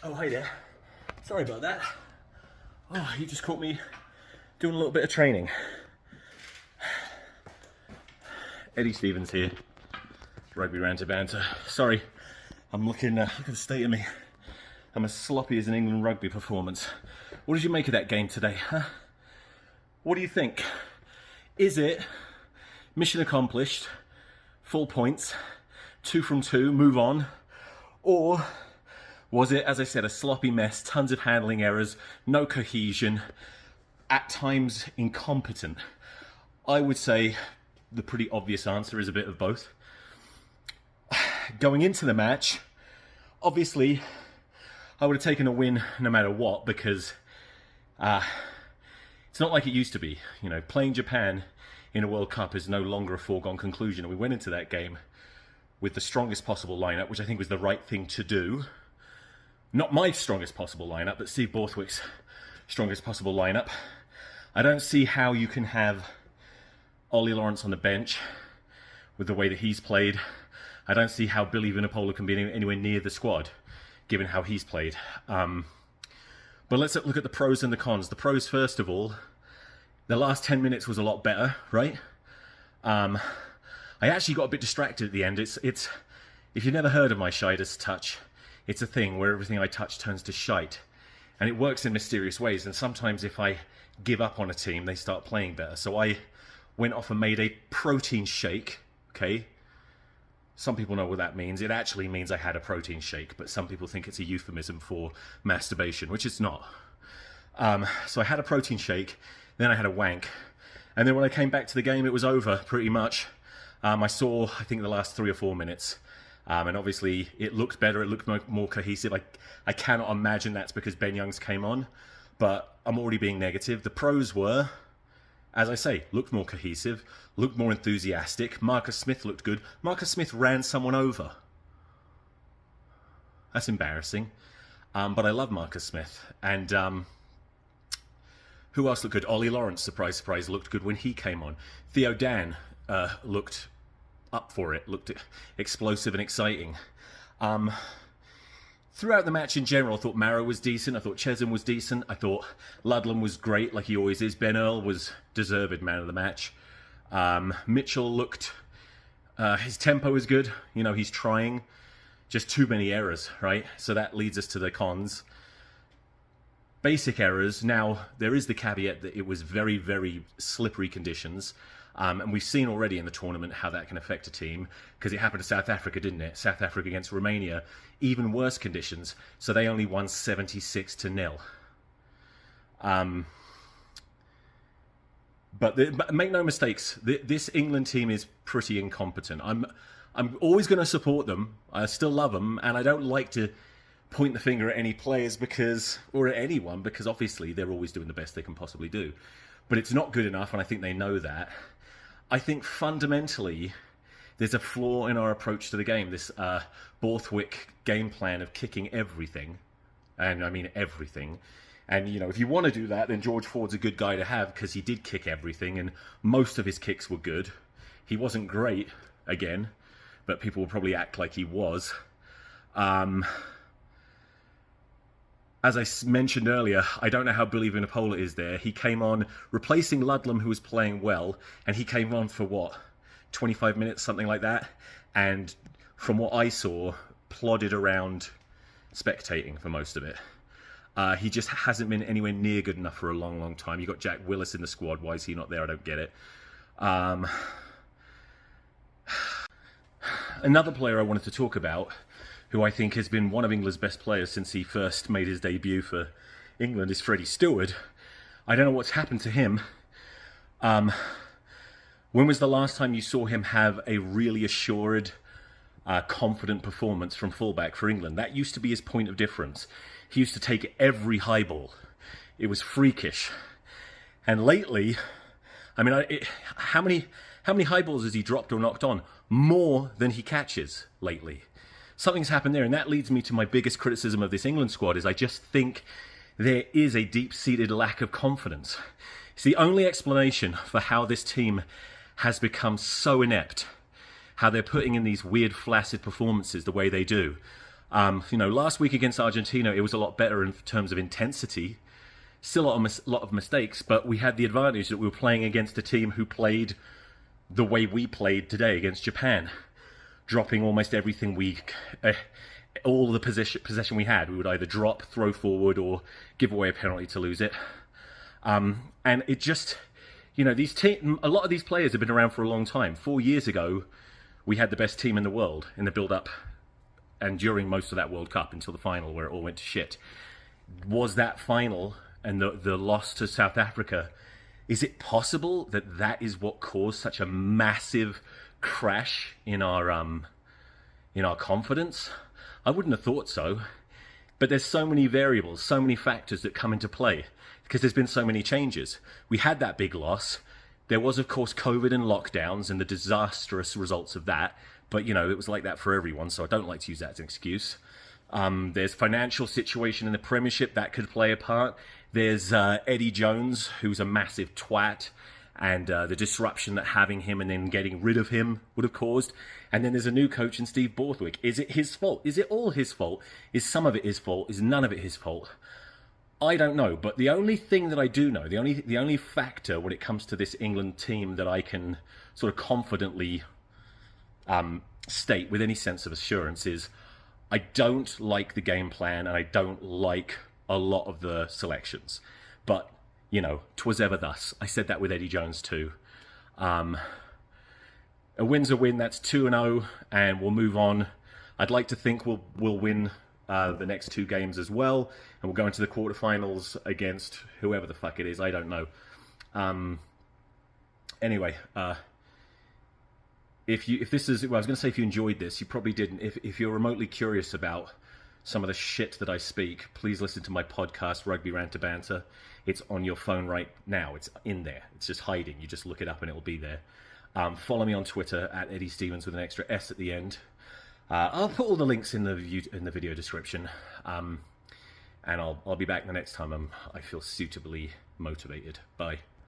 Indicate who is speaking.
Speaker 1: Oh, hi there. Sorry about that. Oh, you just caught me doing a little bit of training. Eddie Stevens here, Rugby Ranter Banter. Sorry, I'm looking at the state of me. I'm as sloppy as an England rugby performance. What did you make of that game today, huh? What do you think? Is it mission accomplished, full points, 2 from 2, move on? Or was it, as I said, a sloppy mess, tons of handling errors, no cohesion, at times incompetent? I would say the pretty obvious answer is a bit of both. Going into the match, obviously, I would have taken a win no matter what, because it's not like it used to be. You know, playing Japan in a World Cup is no longer a foregone conclusion. And we went into that game with the strongest possible lineup, which I think was the right thing to do. Not my strongest possible lineup, but Steve Borthwick's strongest possible lineup. I don't see how you can have Ollie Lawrence on the bench with the way that he's played. I don't see how Billy Vunipola can be anywhere near the squad, given how he's played. But let's look at the pros and the cons. The pros, first of all, the last 10 minutes was a lot better, right? I actually got a bit distracted at the end. It's if you've never heard of my Shidas touch, it's a thing where everything I touch turns to shite. And it works in mysterious ways. And sometimes if I give up on a team, they start playing better. So I went off and made a protein shake, okay? Some people know what that means. It actually means I had a protein shake, but some people think it's a euphemism for masturbation, which it's not. So I had a protein shake, then I had a wank. And then when I came back to the game, it was over, pretty much. I saw, I think, the last 3 or 4 minutes. And obviously, it looked better, it looked more cohesive. I cannot imagine that's because Ben Youngs came on, but I'm already being negative. The pros were, as I say, looked more cohesive, looked more enthusiastic. Marcus Smith looked good. Marcus Smith ran someone over. That's embarrassing. But I love Marcus Smith. And who else looked good? Ollie Lawrence, surprise, surprise, looked good when he came on. Theo Dan looked up for it, looked explosive and exciting. Throughout the match in general, I thought Marrow was decent. I thought Chesham was decent. I thought Ludlam was great, like he always is. Ben Earl was deserved man of the match. Mitchell looked... his tempo is good. You know, he's trying. Just too many errors, right? So that leads us to the cons. Basic errors. Now, there is the caveat that it was very, very slippery conditions. And we've seen already in the tournament how that can affect a team, because it happened to South Africa, didn't it? South Africa against Romania, even worse conditions. So they only won 76-0. But make no mistakes, this England team is pretty incompetent. I'm always going to support them. I still love them, and I don't like to point the finger at any players or at anyone, because obviously they're always doing the best they can possibly do. But it's not good enough, and I think they know that. I think fundamentally there's a flaw in our approach to the game. This Borthwick game plan of kicking everything, and I mean everything. And, you know, if you want to do that, then George Ford's a good guy to have, because he did kick everything, and most of his kicks were good. He wasn't great, again, but people will probably act like he was. As I mentioned earlier, I don't know how Billy Vunipola is there. He came on replacing Ludlam, who was playing well, and he came on for, 25 minutes, something like that? And from what I saw, plodded around spectating for most of it. He just hasn't been anywhere near good enough for a long, long time. You got Jack Willis in the squad. Why is he not there? I don't get it. Another player I wanted to talk about, who I think has been one of England's best players since he first made his debut for England, is Freddie Stewart. I don't know what's happened to him. When was the last time you saw him have a really assured, confident performance from fullback for England? That used to be his point of difference. He used to take every high ball. It was freakish. And lately, I mean, how many high balls has he dropped or knocked on? More than he catches lately. Something's happened there, and that leads me to my biggest criticism of this England squad, is I just think there is a deep-seated lack of confidence. It's the only explanation for how this team has become so inept, how they're putting in these weird flaccid performances the way they do. Last week against Argentina, it was a lot better in terms of intensity. Still a lot of mistakes, but we had the advantage that we were playing against a team who played the way we played today against Japan, dropping almost everything all the possession we had. We would either drop, throw forward, or give away a penalty to lose it. And it just, a lot of these players have been around for a long time. 4 years ago, we had the best team in the world in the build-up and during most of that World Cup until the final, where it all went to shit. Was that final and the loss to South Africa, is it possible that that is what caused such a massive crash in our confidence? I wouldn't have thought so. But there's so many variables, so many factors that come into play because there's been so many changes. We had that big loss. There was, of course, COVID and lockdowns and the disastrous results of that. But, it was like that for everyone, so I don't like to use that as an excuse. There's financial situation in the Premiership that could play a part. There's Eddie Jones, who's a massive twat, and the disruption that having him and then getting rid of him would have caused. And then there's a new coach in Steve Borthwick. Is it his fault? Is it all his fault? Is some of it his fault? Is none of it his fault? I don't know. But the only thing that I do know, the only factor when it comes to this England team that I can sort of confidently state with any sense of assurance is I don't like the game plan and I don't like a lot of the selections. But, 'twas ever thus. I said that with Eddie Jones too. A win's a win. That's 2-0, and we'll move on. I'd like to think we'll win the next 2 games as well, and we'll go into the quarterfinals against whoever the fuck it is. I don't know. Anyway, if you enjoyed this, you probably didn't. If you're remotely curious about some of the shit that I speak, please listen to my podcast, Rugby Rant to Banter. It's on your phone right now. It's in there. It's just hiding. You just look it up and it'll be there. Follow me on Twitter at Eddie Stevens with an extra S at the end. I'll put all the links in the video description. And I'll be back the next time I feel suitably motivated. Bye.